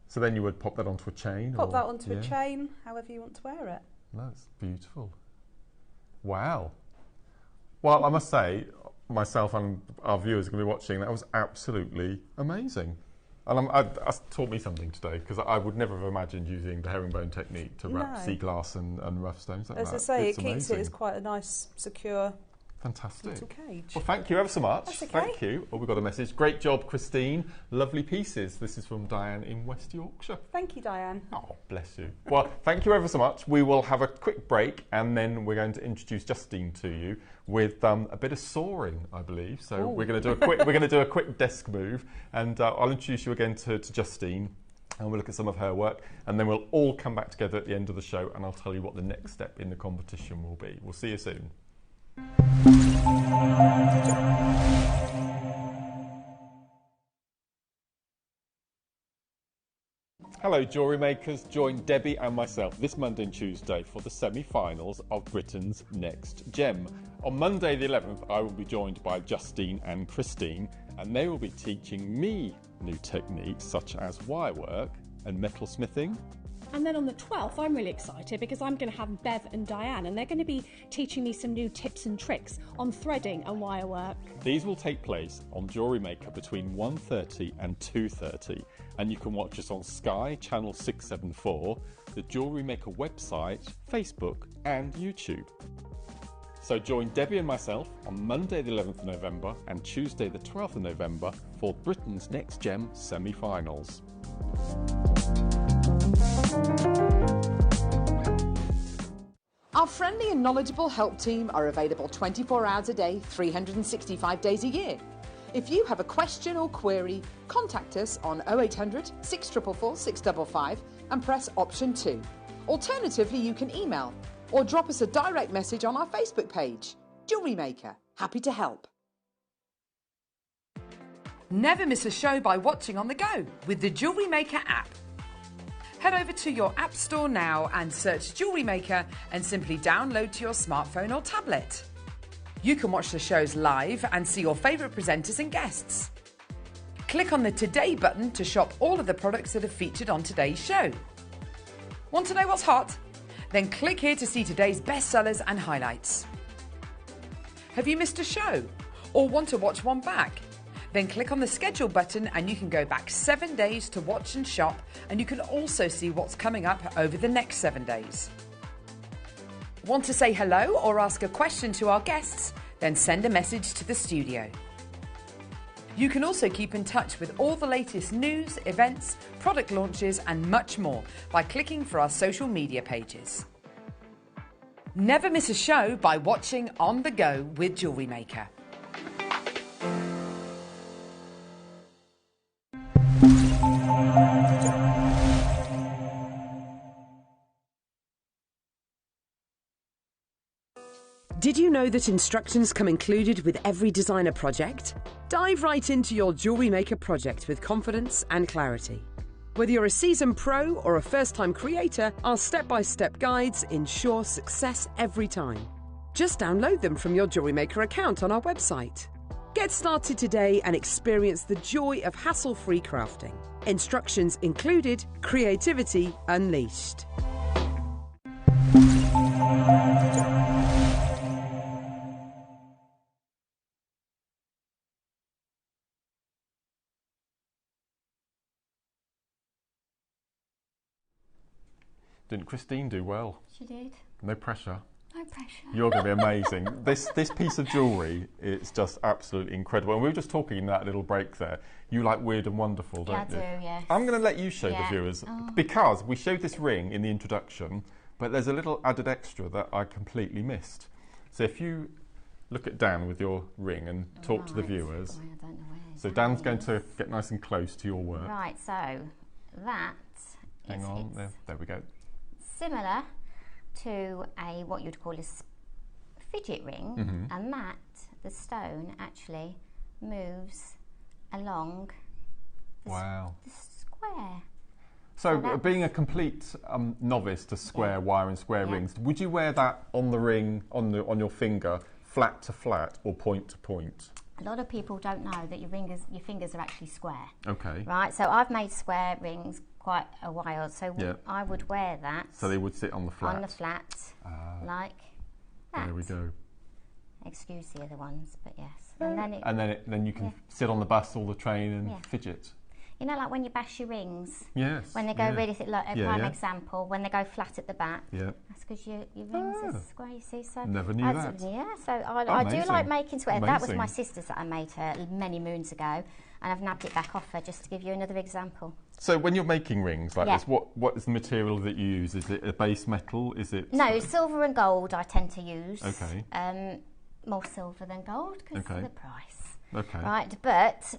So then you would pop that onto a chain? Pop that onto a chain, however you want to wear it. That's beautiful. Wow. Well, I must say, myself and our viewers are going to be watching, that was absolutely amazing. And that's taught me something today, because I would never have imagined using the herringbone technique to wrap sea glass and rough stones like that. As I say, it keeps it as quite a nice, secure little cage. Well, thank you ever so much. That's okay. Thank you. Oh, we've got a message. Great job, Christine. Lovely pieces. This is from Diane in West Yorkshire. Thank you, Diane. Oh, bless you. Well, thank you ever so much. We will have a quick break, and then we're going to introduce Justine to you with a bit of sawing, I believe. So we're going to do a quick desk move, and I'll introduce you again to Justine, and we'll look at some of her work, and then we'll all come back together at the end of the show, and I'll tell you what the next step in the competition will be. We'll see you soon. Hello jewellery makers, join Debbie and myself this Monday and Tuesday for the semi-finals of Britain's Next Gem. On Monday the 11th I will be joined by Justine and Christine, and they will be teaching me new techniques such as wirework and metal smithing. And then on the 12th, I'm really excited because I'm going to have Bev and Diane, and they're going to be teaching me some new tips and tricks on threading and wirework. These will take place on Jewellery Maker between 1:30 and 2:30, and you can watch us on Sky Channel 674, the Jewellery Maker website, Facebook and YouTube. So join Debbie and myself on Monday the 11th of November and Tuesday the 12th of November for Britain's Next Gem semi-finals. Our friendly and knowledgeable help team are available 24 hours a day, 365 days a year. If you have a question or query, contact us on 0800 644 655 and press option 2. Alternatively, you can email or drop us a direct message on our Facebook page. Jewellery Maker, happy to help. Never miss a show by watching on the go with the Jewellery Maker app. Head over to your app store now and search Jewellery Maker and simply download to your smartphone or tablet. You can watch the shows live and see your favourite presenters and guests. Click on the Today button to shop all of the products that are featured on today's show. Want to know what's hot? Then click here to see today's bestsellers and highlights. Have you missed a show or want to watch one back? Then click on the schedule button and you can go back 7 days to watch and shop, and you can also see what's coming up over the next 7 days. Want to say hello or ask a question to our guests? Then send a message to the studio. You can also keep in touch with all the latest news, events, product launches and much more by clicking for our social media pages. Never miss a show by watching On The Go with Jewellery Maker. Did you know that instructions come included with every designer project? Dive right into your Jewellery Maker project with confidence and clarity. Whether you're a seasoned pro or a first-time creator, our step-by-step guides ensure success every time. Just download them from your Jewellery Maker account on our website. Get started today and experience the joy of hassle-free crafting. Instructions included, creativity unleashed. Didn't Christine do well? She did. No pressure. No pressure. You're going to be amazing. This piece of jewellery, it's just absolutely incredible. And we were just talking in that little break there. You like weird and wonderful, don't you? I do, yes. I'm going to let you show the viewers, because we showed this ring in the introduction, but there's a little added extra that I completely missed. So if you look at Dan with your ring and talk to the viewers. Boy, I don't know where So Dan's going to get nice and close to your work. Right, so that Hang on, there we go. Similar to what you'd call a fidget ring, and that the stone actually moves along the square. So being a complete novice to square wire and square rings, would you wear that on the ring, on your finger, flat to flat or point to point? A lot of people don't know that your fingers are actually square. Okay. Right, so I've made square rings quite a while, so I would wear that. So they would sit on the flat? On the flat, like that. There we go. Excuse the other ones, but yes. And then you can sit on the bus or the train and fidget. You know, like when you bash your rings? Yes. When they go really thick, like a prime example, when they go flat at the back. Yeah. That's because your rings are square, you see. So never knew that. Yeah, so I do like making square. That was my sister's that I made her many moons ago, and I've nabbed it back off her just to give you another example. So when you're making rings like this, what is the material that you use? Is it a base metal? Is it... No, silver and gold I tend to use. Okay. More silver than gold because of the price. Okay. Right, but...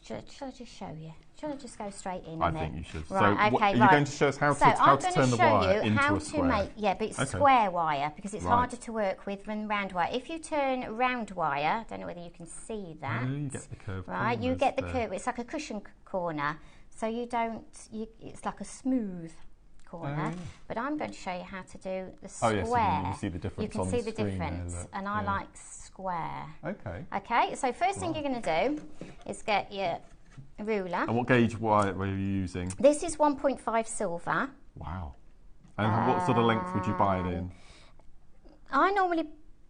Should I just show you? Should I just go straight in? I think you should. Right, so are you going to show us how to turn the wire into a square? But it's square wire because it's harder to work with than round wire. If you turn round wire, I don't know whether you can see that. You get the curve. Right, you get the curve. It's like a cushion corner, so you don't. It's like a smooth corner. But I'm going to show you how to do the square. Oh yes, you see the difference. You can see the difference, and I like square. Okay. Okay, so first thing you're going to do is get your ruler. And what gauge wire were you using? This is 1.5 silver. Wow. And what sort of length would you buy it in? I normally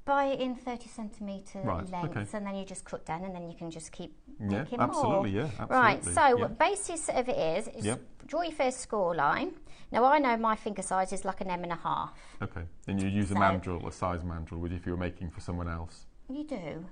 buy it in 30 centimetre lengths, okay. and then you just cut down, and then you can just keep making absolutely, more. Yeah, absolutely. Right, so basis of it is draw your first score line. Now I know my finger size is like an M1/2. Okay, and you use a mandrel, a size mandrel, would you, if you were making for someone else? You do.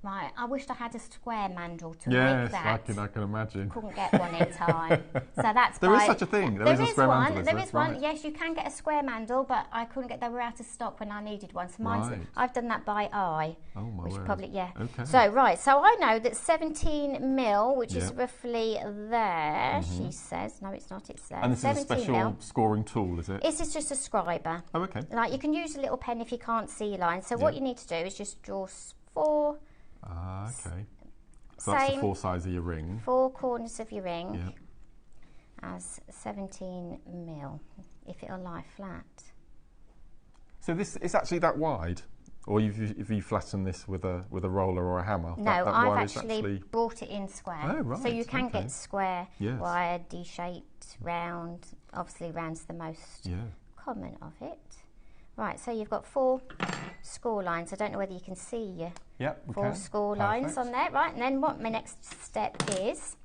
Right, I wished I had a square mandrel to Yes, make that. I can imagine. Couldn't get one in time. So that's There is such a thing. There is a square mandrel. There is one. Yes, you can get a square mandrel, but I couldn't get. They were out of stock when I needed one. So I've done that by eye. Oh my word. Probably Okay. So so I know that 17 mil, which is roughly there. She says, no, it's not. It's there. And this is a special scoring tool, is it? This is just a scriber. Oh, okay. Like you can use a little pen if you can't see lines. So what you need to do is just draw 4. Okay. So that's the 4 size of your ring. 4 corners of your ring Yep. as 17 mil, if it'll lie flat. So this is actually that wide? Or if you flatten this with a roller or a hammer? No, that I've wire is actually brought it in square. Oh, right, So you can okay. get square, Yes. wire, D-shaped, round. Obviously round's the most common of it. Right, so you've got 4 score lines. I don't know whether you can see your Yep, 4 score lines on there. Right, and then what my next step is,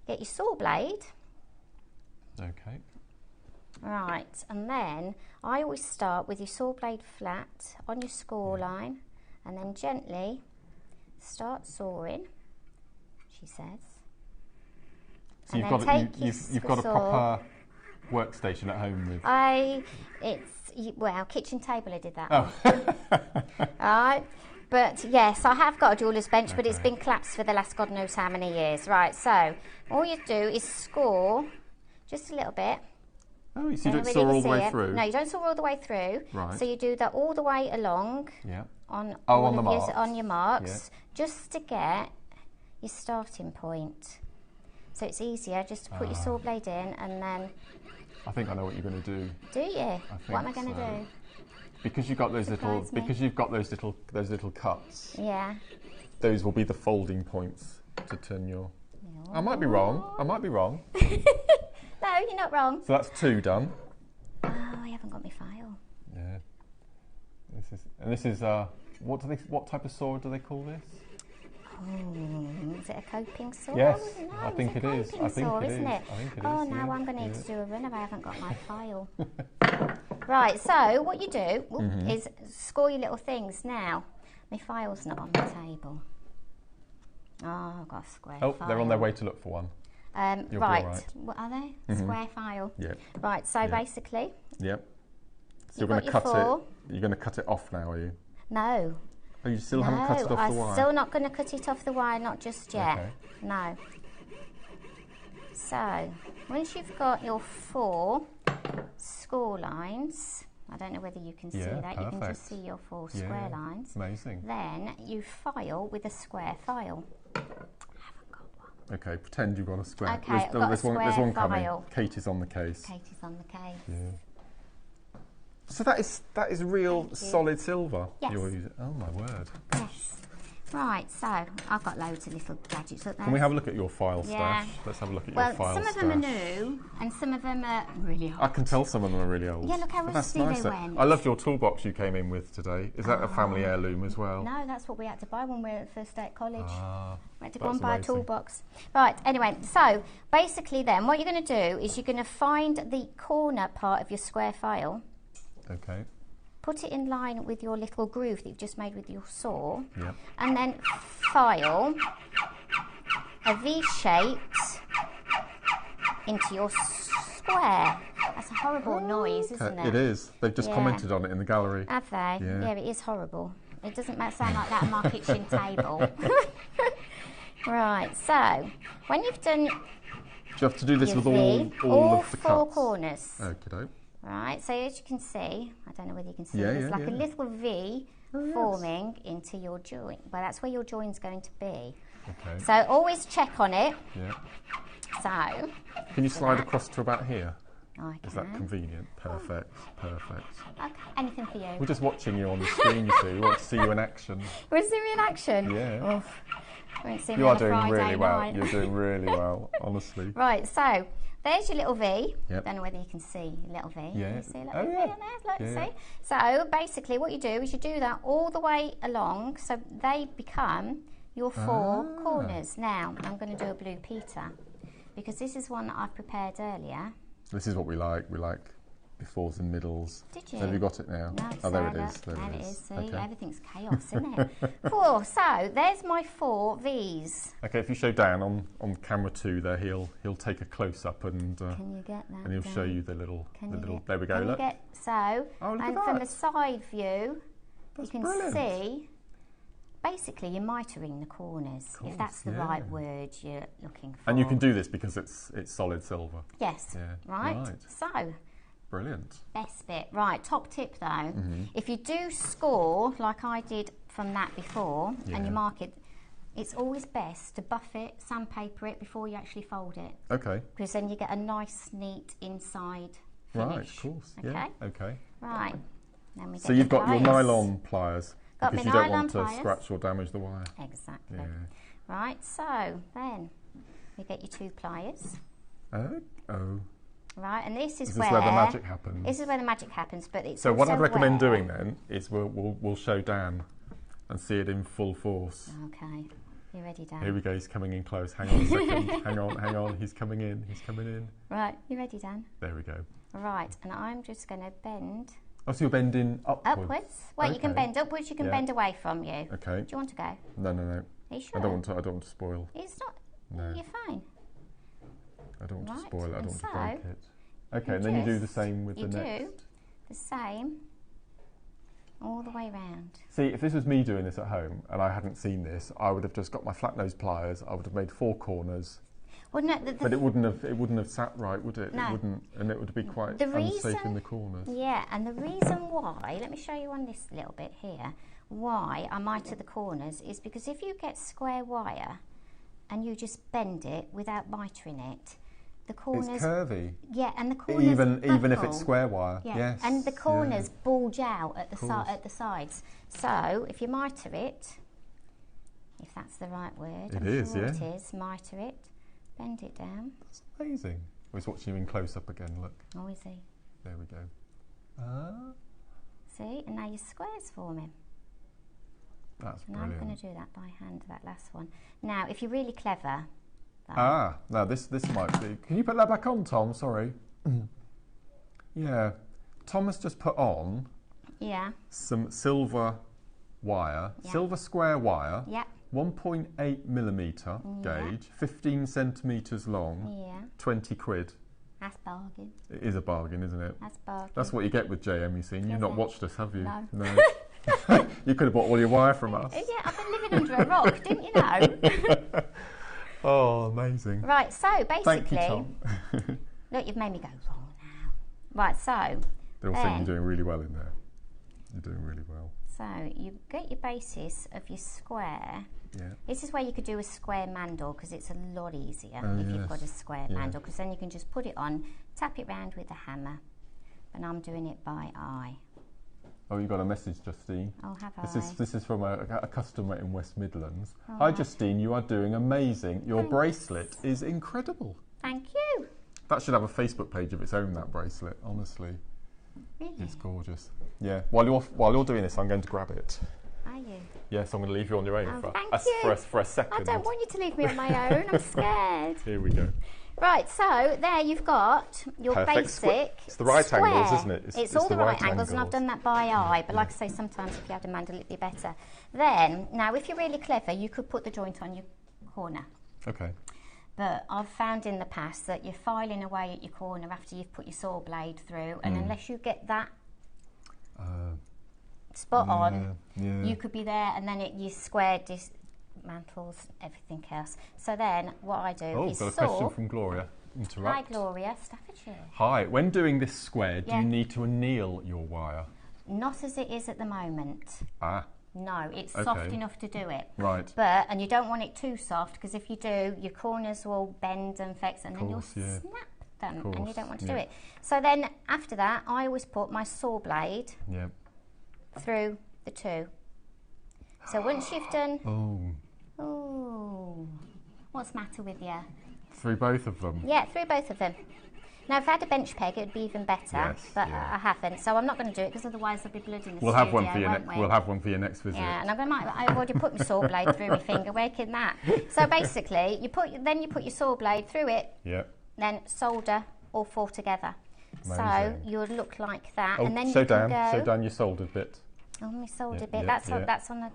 get your saw blade. Okay. Right, and then I always start with your saw blade flat on your score line and then gently start sawing, she says. So you've got a proper workstation at home with... Well, kitchen table I did that Oh. on. Right, but yes, I have got a jeweler's bench, but it's been collapsed for the last God knows how many years. Right, so all you do is score just a little bit. Oh, so you don't saw all the way through? No, you don't saw all the way through. Right. So you do that all the way along on your marks, just to get your starting point. So it's easier just to put your saw blade in and then... I think I know what you're going to do. Do you? What am I going to do? Because you've got those little cuts. Yeah. Those will be the folding points to turn your... I might be wrong. No, you're not wrong. So that's 2 done. Oh, I haven't got my file. Yeah. This is what type of saw do they call this? Oh, is it a coping saw? Yes, No, I think it is. I think it is. Oh, now I'm going to need to do a run if I haven't got my file. Right, so what you do is score your little things. Now, my file's not on the table. Oh, I've got a square file. Oh, they're on their way to look for one. Right. You'll be all right. What are they? Square file. Yep. Right, so basically... Yep. So you're going to cut it. You're going to cut it off now, are you? No. Oh, you still haven't cut it off the wire? I'm still not going to cut it off the wire, not just yet. Okay. No. So, once you've got your 4 score lines, I don't know whether you can see that, perfect. you can just see your 4 square lines. Amazing. Then you file with a square file. I haven't got one. Okay, pretend you've got a square. Okay, I've got a there's one square coming. file. Katie's on the case. Katie's on the case. Yeah. So that is real solid silver. Yes. You're using. Oh my word. Yes. Right, so I've got loads of little gadgets up there. Can we have a look at your file Yeah. stash? Let's have a look at Well, your file some stash. of them are new and some of them are really I old. can tell some of them are really old. Yeah, look how But that's rusty nice they though. went. I loved your toolbox you came in with today. Is that a family heirloom as well? No, that's what we had to buy when we were at first day at college. We had to go that's and buy amazing. a toolbox. Right, anyway, so basically then what you're going to do is you're going to find the corner part of your square file, Okay. put it in line with your little groove that you've just made with your saw, Yep. and then file a V shape into your square. That's a horrible noise, isn't it? It is. They've just Yeah. commented on it in the gallery. Have they? Yeah. Yeah, it is horrible. It doesn't sound like that on my kitchen table. Right, so when you've done Do you have to do this your with V, all of the 4 cuts? corners. Okay. Right, so as you can see, I don't know whether you can see, Yeah, there's yeah, like a yeah. little V yes. forming into your joint. Well, that's where your joint's going to be. Okay. So always check on it. Yeah. So, Can you slide across to about here? I Is that can. convenient? Perfect. Perfect. Okay, anything for you. We're just watching you on the screen, you see. We want to see you in action. Want to see me in action? Yeah. Oof. Won't see me You on are a doing Friday really well. night. You're doing really well, honestly. Right, so there's your little V. Yep. Don't know whether you can see your little V. Yeah. Can you see a little Oh, V yeah. in there? Look, Yeah, see? So basically what you do is you do that all the way along so they become your 4 corners. Now, I'm going to do a blue Peter because this is one that I've prepared earlier. This is what we like. We like befores and middles. Did you? So have you got it now? No, Oh, there so it is. There there it it is. is. See, Okay. everything's chaos, isn't it? 4. So there's my 4 V's. Okay, if you show Dan on camera 2 there, he'll take a close up and Can you get that? and he'll show Dan? you the little Can you get- there we go. can you Look. get- so, Oh, look and at from that. the side view, That's you can brilliant. see, basically you're mitering the corners, if that's the yeah. right word you're looking for. And you can do this because it's solid silver. Yes, Yeah, right? right. So, Brilliant. best bit. Right, top tip though, Mm-hmm. if you do score, like I did from that before, and Yeah. you mark it, it's always best to buff it, sandpaper it before you actually fold it. Okay. Because then you get a nice, neat inside finish. Right, of course. Okay? Yeah. Okay. Right. Then we So you've got your nylon pliers Got because my you don't nylon want to pliers. scratch or damage the wire. Exactly. Yeah. Right, so then we get your 2 pliers. Oh. Right, and this is where the magic happens. This is where the magic happens, but it's So what also I'd recommend where- doing then is we'll show Dan and see it in full force. Okay, you ready, Dan? Here we go. He's coming in close. Hang on a second. hang on. He's coming in. Right, you ready, Dan? There we go. Right, and I'm just going to bend Oh, so you're bending upwards. upwards. Well, you can Okay. bend upwards. You can Yeah. bend away from you. Okay. Do you want to go? No. Are you sure? I don't want to spoil. It's not. No. You're fine. I don't want to Right, spoil it. I and don't want to so break it. Okay, and then you do the just- same with you the do next. the same all the way round. See, if this was me doing this at home and I hadn't seen this, I would have just got my flat nose pliers. I would have made 4 corners, Well, no, but it wouldn't have sat right, would it? No. It wouldn't, and it would be quite The unsafe in reason- the corners. Yeah, and the reason why, let me show you on this little bit here, why I miter the corners is because if you get square wire and you just bend it without mitering it, the corners... It's curvy, Yeah, and the corners even if buckle. it's square wire. Yeah, Yes, and the corners yeah. bulge out at the course. at the sides. So if you miter it, if that's the right word, It I'm is, sure yeah. it is, miter it, bend it down. That's amazing. I was watching you in close up again. Look, Oh, is he? there we go. Ah, See, and now your square's forming. that's And I'm brilliant. going to do that by hand, that last one. Now, if you're really clever, Now this might be. Can you put that back on, Tom? Sorry. Yeah, Tom has just put on yeah, some silver wire, Yeah. silver square wire, yeah, 1.8 millimetre gauge, 15 centimetres long, yeah, 20 quid. that's bargain, It is a bargain, isn't it? that's bargain. That's what you get with JM, you see. And you've Is not it? watched us, have you? No. No. You could have bought all your wire from us. Yeah, I've been living under a rock, didn't you know? Oh, amazing. Right, so basically, Thank you, Tom. look, you've made me go wrong now. Right, so They're all saying then- you're doing really well in there. You're doing really well. So you get your basis of your square. Yeah. This is where you could do a square mandel because it's a lot easier Oh, if you've got a yes. square Yeah. mandel because then you can just put it on, tap it round with a hammer. And I'm doing it by eye. Oh, you got a message, Justine. Oh, have This is from a customer in West Midlands. Oh, Hi, right. Justine. You are doing amazing. Your Thanks. bracelet is incredible. Thank you. That should have a Facebook page of its own. That bracelet, honestly, Really? it's gorgeous. Yeah. While you're doing this, I'm going to grab it. Are you? Yes, I'm going to leave you on your own Oh, for, thank a, you. for a second. I don't want you to leave me on my own. I'm scared. Here we go. Right, so there you've got your Perfect. basic. It's the right square. angles, isn't it? It's all the right angles, and I've done that by eye. But like I say, sometimes if you had a mandel, it'd be better. Then, now, if you're really clever, you could put the joint on your corner. Okay. But I've found in the past that you're filing away at your corner after you've put your saw blade through, and unless you get that spot on, yeah. you could be there, and then you square dismantles everything else. So then, what I do Oh, is got a saw. question from Gloria. Hi, Interrupt. Gloria, Staffordshire. Hi. When doing this square, do Yeah. you need to anneal your wire? Not as it is at the moment. Ah, No, it's soft Okay. enough to do it. right. And you don't want it too soft because if you do, your corners will bend and flex and then you'll Course, yeah. snap them Of and you course, don't want to do yeah. it. So then after that, I always put my saw blade Yeah. through the two. So once you've done, Oh, what's the matter with you? through both of them. Yeah, through both of them. Now, if I had a bench peg, it'd be even better, Yes, but yeah. I haven't, so I'm not going to do it because otherwise there'll be blood in the We'll studio, have one for your won't we? We'll have one for your next visit. Yeah, and I've already put my saw blade through my finger. Where can that? So basically, you put your saw blade through it, Yeah. then solder all 4 together. So Amazing. you'll look like that, Oh, and then show you can down. Show go. down your soldered bit. Oh, my solder Yeah, bit. yeah, That's yeah. that's on the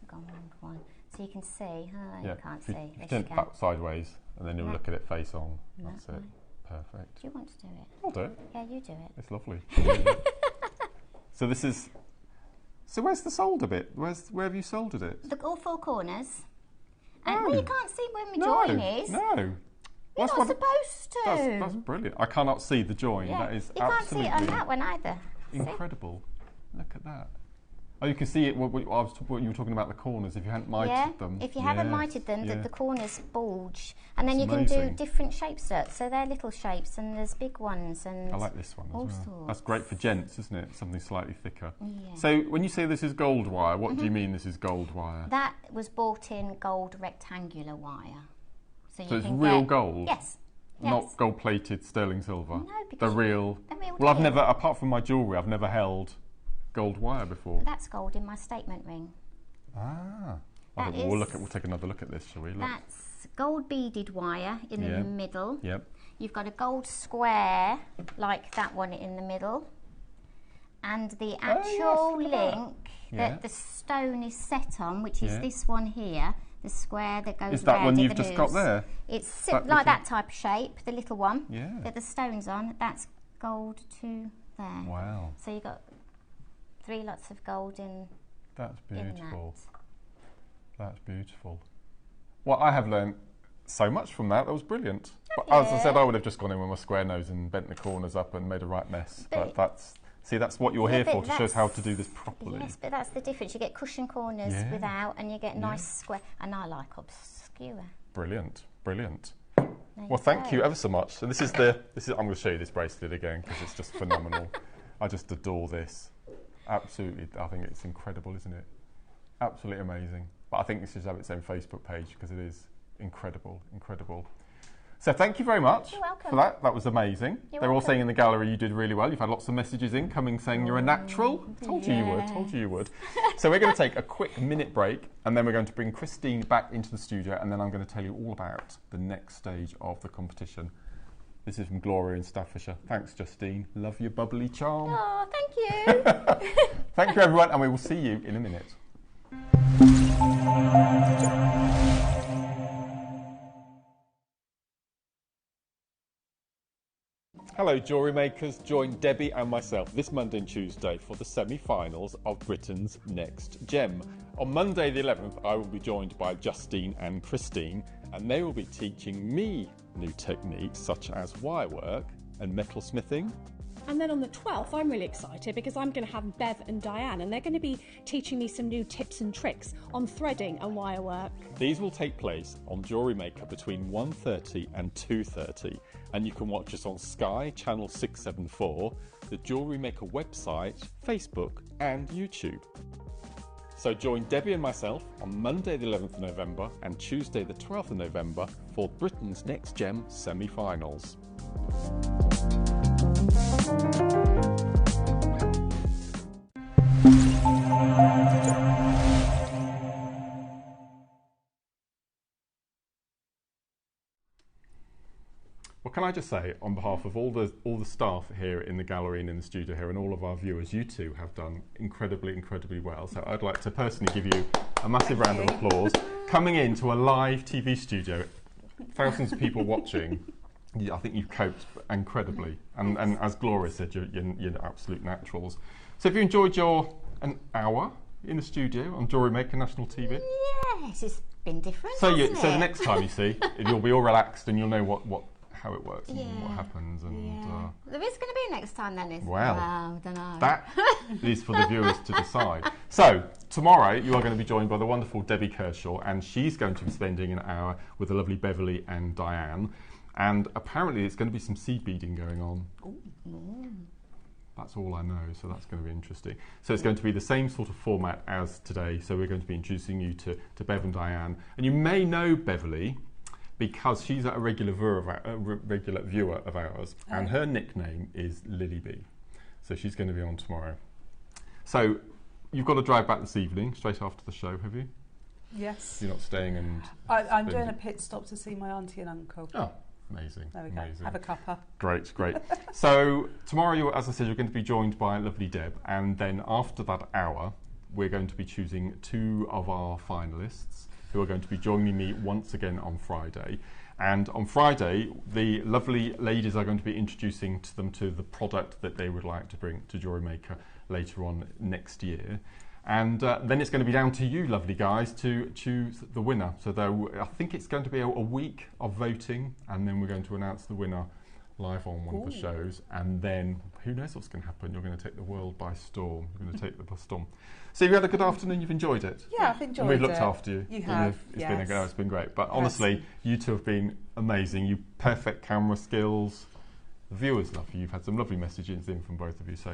gone wrong one, so you can see. Oh, Yeah. you can't If you, see. if you Yes, turn you it can. back sideways, and then you'll No. look at it face on. No, That's it. no. Perfect. Do you want to do it? I'll do it. Yeah, you do it. It's lovely. So this is. So where's the solder bit? Where have you soldered it? Look, all 4 corners. And No. well, you can't see where my No. join is. No. You're That's not what- supposed to. That's brilliant. I cannot see the join. Yeah. That is You can't see absolutely it on that one either. See? incredible. Look at that. Oh, you can see it. What you were talking about the corners. If you hadn't mited them. If you haven't mited them, the corners bulge, and then That's you amazing. can do different shapes. So they're little shapes, and there's big ones, and I like this one as well. sorts. That's great for gents, isn't it? Something slightly thicker. Yeah. So when you say this is gold wire, what do you mean this is gold wire? That was bought in gold rectangular wire. So it's real gold? Yes. Not gold-plated sterling silver? No, because the real. Well, I've never, apart from my jewellery, I've never held gold wire before. That's gold in my statement ring. Ah. We'll take another look at this, shall we? Look. That's gold beaded wire in the middle. Yep. You've got a gold square like that one in the middle. And the actual link that the stone is set on, which is this one here, the square that goes round. Is that one you've just got there? It's like that type of shape, the little one that the stone's on. That's gold to there. Wow. So you've got 3 lots of gold in. That's beautiful. That's beautiful. Well, I have learned so much from that. That was brilliant. But as I said, I would have just gone in with my square nose and bent the corners up and made a right mess. But that's what you're here for, to show us how to do this properly. Yes, but that's the difference. You get cushion corners without, and you get nice square. And I like obscure. Brilliant, brilliant. Well, thank you ever so much. And I'm going to show you this bracelet again because it's just phenomenal. I just adore this. Absolutely, I think it's incredible, isn't it? Absolutely amazing. But I think this should have its own Facebook page because it is incredible, incredible. So thank you very much for that. That was amazing. They're all saying in the gallery you did really well. You've had lots of messages incoming saying you're a natural. Told you you would. So we're going to take a quick minute break and then we're going to bring Christine back into the studio and then I'm going to tell you all about the next stage of the competition. This is from Gloria in Staffordshire. Thanks, Justine. Love your bubbly charm. Oh, thank you. Thank you, everyone, and we will see you in a minute. Hello, jewellery makers. Join Debbie and myself this Monday and Tuesday for the semi-finals of Britain's Next Gem. On Monday the 11th, I will be joined by Justine and Christine, and they will be teaching me new techniques such as wirework and metalsmithing. And then on the 12th, I'm really excited because I'm going to have Bev and Diane, and they're going to be teaching me some new tips and tricks on threading and wirework. These will take place on Jewellery Maker between 1:30 and 2:30, and you can watch us on Sky Channel 674, the Jewellery Maker website, Facebook and YouTube. So join Debbie and myself on Monday the 11th of November and Tuesday the 12th of November for Britain's Next Gem semi-finals. Well, can I just say, on behalf of all the staff here in the gallery and in the studio here and all of our viewers, you two have done incredibly well. So I'd like to personally give you a massive round of applause. Coming into a live TV studio, thousands of people watching, I think you've coped incredibly. And as Gloria said, you're absolute naturals. So have you enjoyed an hour in the studio on Jewellery Maker National TV? Yes, it's been different, so the next time you see, you'll be all relaxed and you'll know how it works and what happens. And there is going to be next time then, isn't well, I don't know. That is for the viewers to decide. So tomorrow you are going to be joined by the wonderful Debbie Kershaw, and she's going to be spending an hour with the lovely Beverly and Diane. And apparently it's going to be some seed beading going on. Ooh. That's all I know, so that's going to be interesting. So it's going to be the same sort of format as today. So we're going to be introducing you to Bev and Diane. And you may know Beverly because she's a regular viewer of ours, and her nickname is Lily B. So she's going to be on tomorrow. So you've got to drive back this evening, straight after the show, have you? Yes. You're not staying and... I'm doing a pit stop to see my auntie and uncle. Oh, amazing. There we go. Have a cuppa. Great. So tomorrow, as I said, you're going to be joined by lovely Deb, and then after that hour, we're going to be choosing 2 of our finalists who are going to be joining me once again on Friday. And on Friday, the lovely ladies are going to be introducing them to the product that they would like to bring to Jewellery Maker later on next year. And then it's going to be down to you, lovely guys, to choose the winner. So I think it's going to be a week of voting, and then we're going to announce the winner live on one of the shows, and then who knows what's going to happen. You're going to take the world by storm. You're going to take the by storm. So you had a good afternoon. You've enjoyed it. Yeah, I've enjoyed it. And we've looked after you. You have. It's been great. But honestly, you two have been amazing. You perfect camera skills. The viewers love you. You've had some lovely messages in from both of you. So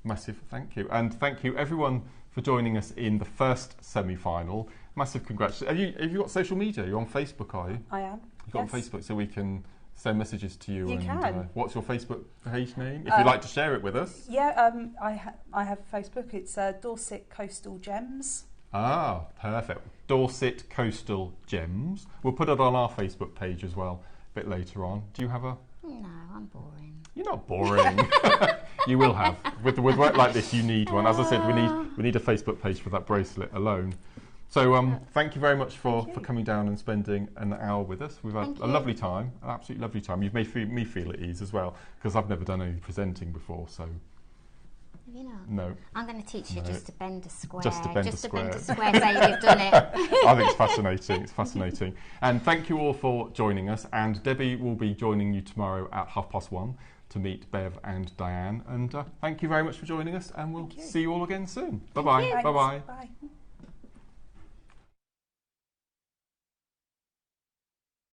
massive thank you, and thank you everyone for joining us in the first semi-final. Massive congratulations. Have you got social media? You're on Facebook, are you? I am. You've got on Facebook, so we can send messages to you. You can. What's your Facebook page name? If you'd like to share it with us. Yeah, I have Facebook. It's Dorset Coastal Gems. Ah, perfect. Dorset Coastal Gems. We'll put it on our Facebook page as well a bit later on. Do you have a... No, I'm boring. You're not boring. You will have. With work like this, you need one. As I said, we need a Facebook page for that bracelet alone. So thank you very much for coming down and spending an hour with us. We've had a lovely time, an absolutely lovely time. You've made me feel at ease as well, because I've never done any presenting before. So. Have you not? No. I'm going to teach you just to bend a square. Just to bend a square. Say you've done it. I think it's fascinating. It's fascinating. And thank you all for joining us. And Debbie will be joining you tomorrow at 1:30 to meet Bev and Diane. And thank you very much for joining us. And we'll see you all again soon. Bye-bye. Bye-bye. Bye-bye. Bye.